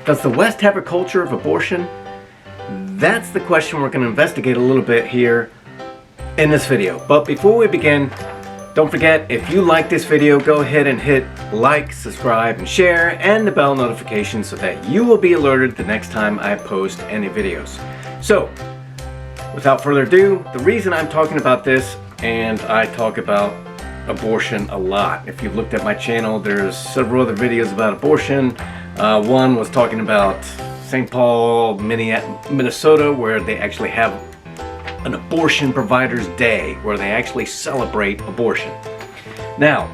Does the West have a culture of abortion? That's the question we're going to investigate a little bit here in this video. But before we begin, don't forget, if you like this video, go ahead and hit like, subscribe, and share, and the bell notification so that you will be alerted the next time I post any videos. So, without further ado, the reason I'm talking about this, and I talk about abortion a lot. If you've looked at my channel, there's several other videos about abortion. One was talking about St. Paul, Minnesota, where they actually have an abortion providers day, where they actually celebrate abortion. Now,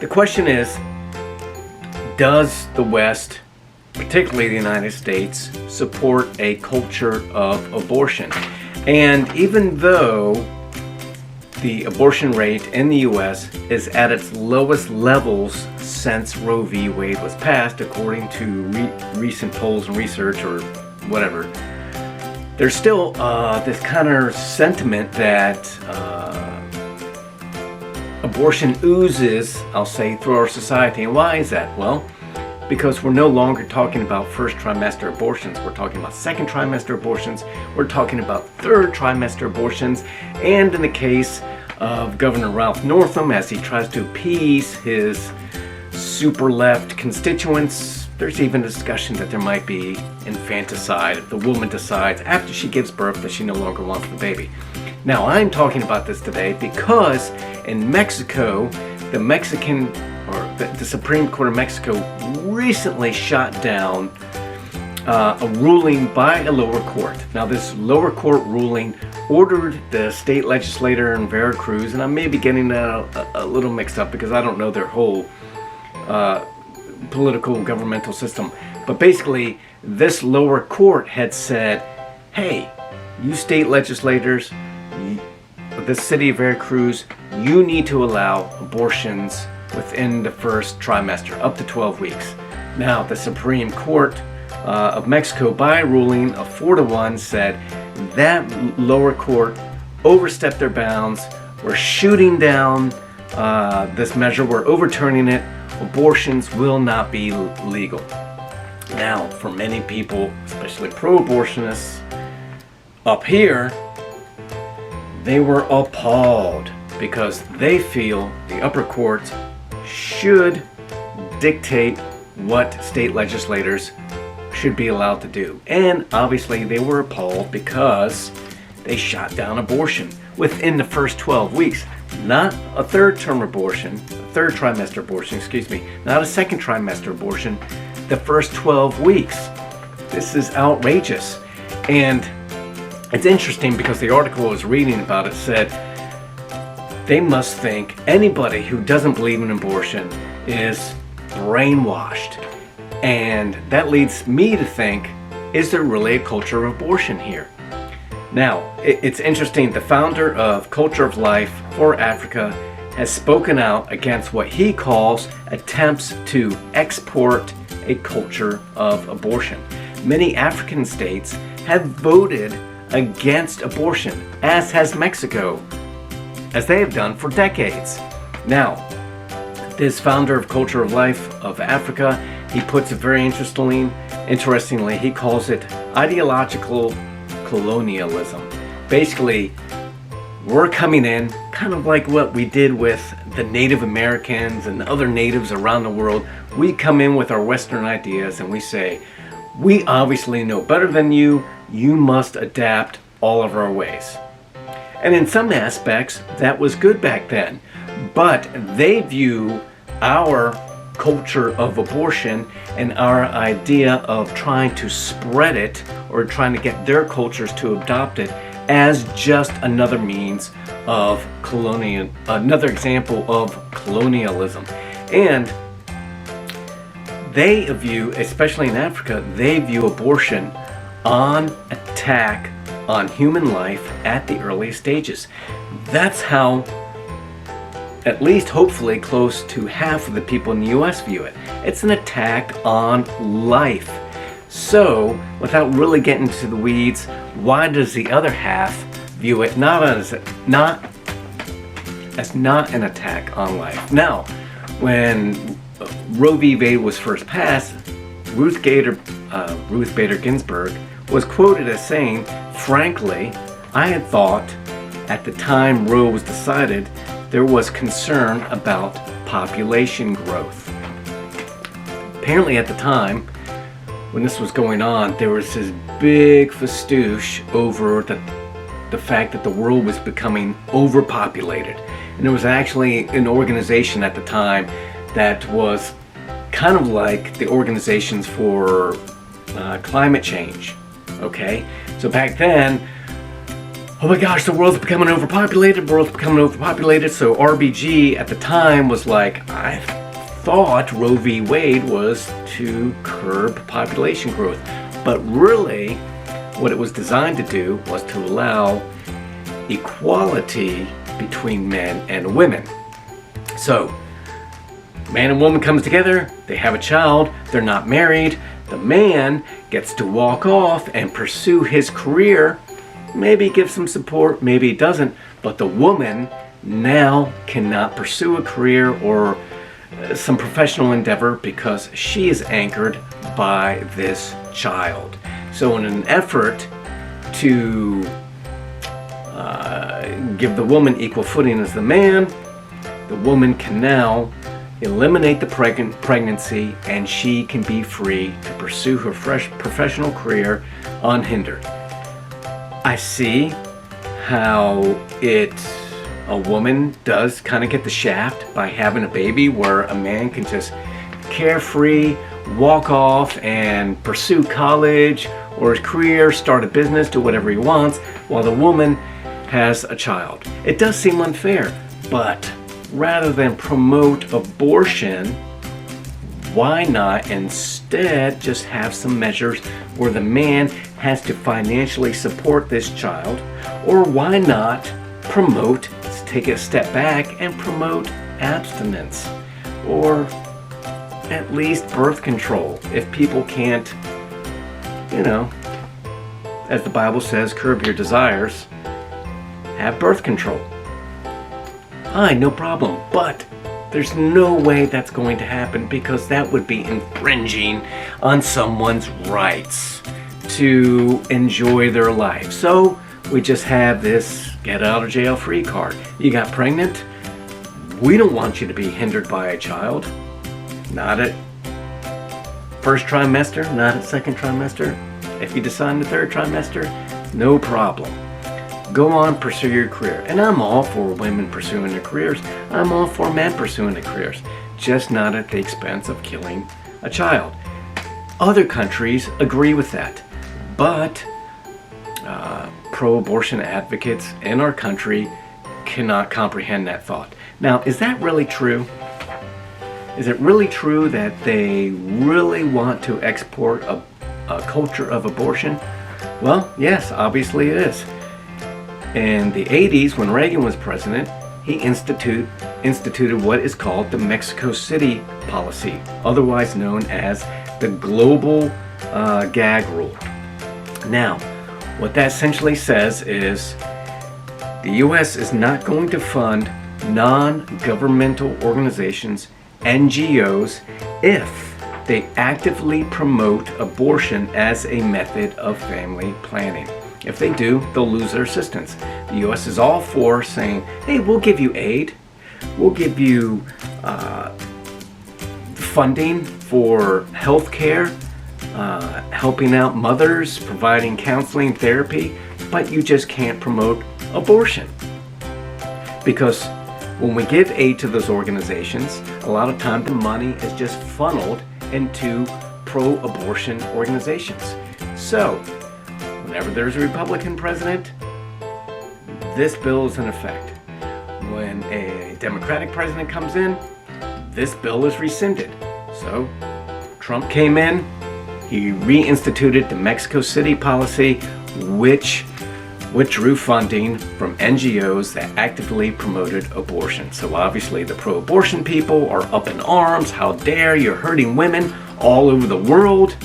the question is, does the West, particularly the United States, support a culture of abortion? And even though the abortion rate in the US is at its lowest levels since Roe v. Wade was passed, according to recent polls and research or whatever, there's still this kind of sentiment that abortion oozes, I'll say, through our society. And why is that? Well, because we're no longer talking about first trimester abortions. We're talking about second trimester abortions. We're talking about third trimester abortions. And in the case of Governor Ralph Northam, as he tries to appease his super left constituents, there's even a discussion that there might be infanticide if the woman decides after she gives birth that she no longer wants the baby. Now, I'm talking about this today because in Mexico, the Supreme Court of Mexico recently shot down a ruling by a lower court. Now, this lower court ruling ordered the state legislator in Veracruz, and I may be getting that a little mixed up because I don't know their whole political governmental system. But basically, this lower court had said, hey, you state legislators, the city of Veracruz, you need to allow abortions within the first trimester, up to 12 weeks. Now, the Supreme Court of Mexico, by ruling of 4-1, said that lower court overstepped their bounds. We're shooting down this measure. We're overturning it. Abortions will not be legal. Now, for many people, especially pro-abortionists up here, they were appalled because they feel the upper courts should dictate what state legislators should be allowed to do. And obviously they were appalled because they shot down abortion within the first 12 weeks. Not a third trimester abortion, excuse me, not a second trimester abortion, the first 12 weeks. This is outrageous. And it's interesting because the article I was reading about it said they must think anybody who doesn't believe in abortion is brainwashed. And that leads me to think, is there really a culture of abortion here? Now, it's interesting, the founder of Culture of Life for Africa has spoken out against what he calls attempts to export a culture of abortion. Many African states have voted against abortion, as has Mexico, as they have done for decades. Now, this founder of Culture of Life of Africa, he puts it very interestingly, he calls it ideological colonialism. Basically, we're coming in kind of like what we did with the Native Americans and other natives around the world. We come in with our Western ideas and we say, we obviously know better than you, you must adapt all of our ways. And in some aspects, that was good back then. But they view our culture of abortion and our idea of trying to spread it or trying to get their cultures to adopt it as just another means of another example of colonialism. And they view, especially in Africa, they view abortion on attack on human life at the earliest stages. That's how, at least hopefully, close to half of the people in the US view it. It's an attack on life. So, without really getting into the weeds, why does the other half view it not as not an attack on life? Now, when Roe v. Wade was first passed, Ruth Bader Ruth Bader Ginsburg, was quoted as saying, "Frankly, I had thought at the time Roe was decided, there was concern about population growth." Apparently at the time, when this was going on, there was this big fastouche over the fact that the world was becoming overpopulated. And there was actually an organization at the time that was kind of like the organizations for climate change. Okay? So back then, oh my gosh, the world's becoming overpopulated, So RBG at the time was like, I thought Roe v. Wade was to curb population growth. But really, what it was designed to do was to allow equality between men and women. So, man and woman comes together, they have a child, they're not married, the man gets to walk off and pursue his career, maybe give some support, maybe he doesn't, but the woman now cannot pursue a career or some professional endeavor because she is anchored by this child. So in an effort to give the woman equal footing as the man, the woman can now eliminate the pregnancy and she can be free to pursue her professional career unhindered. I see how a woman does kind of get the shaft by having a baby, where a man can just carefree walk off and pursue college or his career, start a business, do whatever he wants, while the woman has a child. It does seem unfair, but rather than promote abortion, why not instead just have some measures where the man has to financially support this child? Or why not take a step back and promote abstinence, or at least birth control if people can't, as the Bible says, curb your desires, have birth control. Fine, no problem, but there's no way that's going to happen, because that would be infringing on someone's rights to enjoy their life. So we just have this get out of jail free card. You got pregnant? We don't want you to be hindered by a child. Not at first trimester, not at second trimester. If you decide in the third trimester, no problem. Go on, pursue your career. And I'm all for women pursuing their careers. I'm all for men pursuing their careers. Just not at the expense of killing a child. Other countries agree with that. But pro-abortion advocates in our country cannot comprehend that thought. Now, is that really true? Is it really true that they really want to export a culture of abortion? Well, yes, obviously it is. In the 80s, when Reagan was president, he instituted what is called the Mexico City policy, otherwise known as the global gag rule. Now, what that essentially says is the U.S. is not going to fund non-governmental organizations, NGOs, if they actively promote abortion as a method of family planning. If they do, they'll lose their assistance. The U.S. is all for saying, hey, we'll give you aid. We'll give you funding for health care, helping out mothers, providing counseling, therapy, but you just can't promote abortion. Because when we give aid to those organizations, a lot of time the money is just funneled into pro-abortion organizations. So, whenever there's a Republican president, this bill is in effect. When a Democratic president comes in, this bill is rescinded. So, Trump came in, he reinstituted the Mexico City policy, which withdrew funding from NGOs that actively promoted abortion. So obviously the pro-abortion people are up in arms. How dare, you're hurting women all over the world.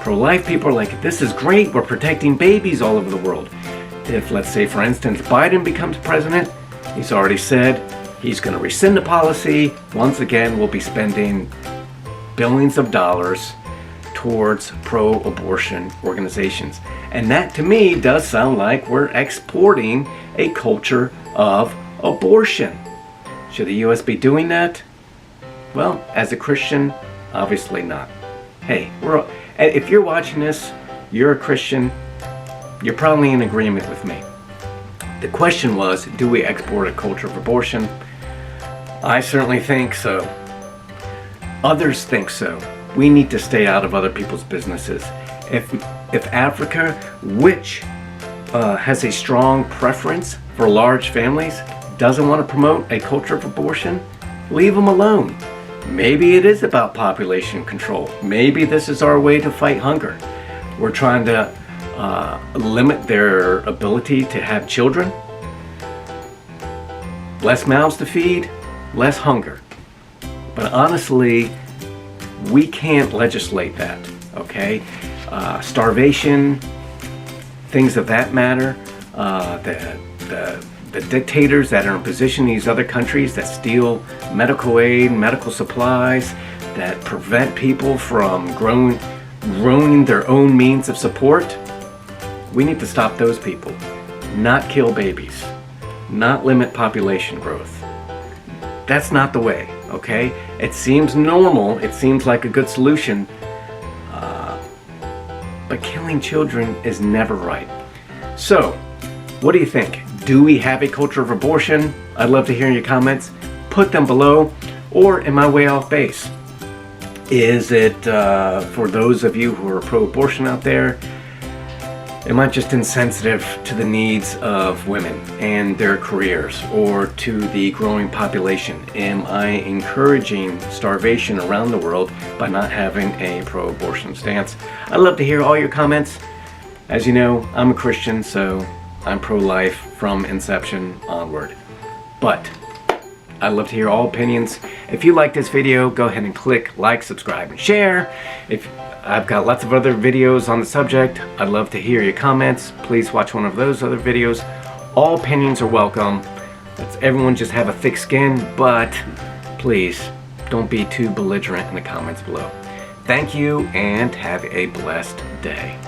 Pro-life people are like, this is great, we're protecting babies all over the world. If, let's say, for instance, Biden becomes president, he's already said he's going to rescind the policy. Once again, we'll be spending billions of dollars towards pro-abortion organizations. And that to me does sound like we're exporting a culture of abortion. Should the U.S. be doing that? Well, as a Christian, obviously not. Hey, if you're watching this, you're a Christian, you're probably in agreement with me. The question was, do we export a culture of abortion? I certainly think so. Others think so. We need to stay out of other people's businesses. If Africa, which has a strong preference for large families, doesn't want to promote a culture of abortion, leave them alone. Maybe it is about population control. Maybe this is our way to fight hunger. We're trying to limit their ability to have children. Less mouths to feed, less hunger. But honestly, we can't legislate that, okay? Starvation, things of that matter, the dictators that are in position in these other countries that steal medical aid, medical supplies, that prevent people from growing their own means of support. We need to stop those people, not kill babies, not limit population growth. That's not the way, okay? It seems normal, it seems like a good solution, but killing children is never right. So, what do you think? Do we have a culture of abortion? I'd love to hear your comments. Put them below. Or am I way off base? Is it, for those of you who are pro-abortion out there, am I just insensitive to the needs of women and their careers, or to the growing population? Am I encouraging starvation around the world by not having a pro-abortion stance? I'd love to hear all your comments. As you know, I'm a Christian, so I'm pro-life from inception onward. But I'd love to hear all opinions. If you like this video, go ahead and click like, subscribe, and share. If I've got lots of other videos on the subject, I'd love to hear your comments. Please watch one of those other videos. All opinions are welcome. Let's everyone just have a thick skin, but please don't be too belligerent in the comments below. Thank you and have a blessed day.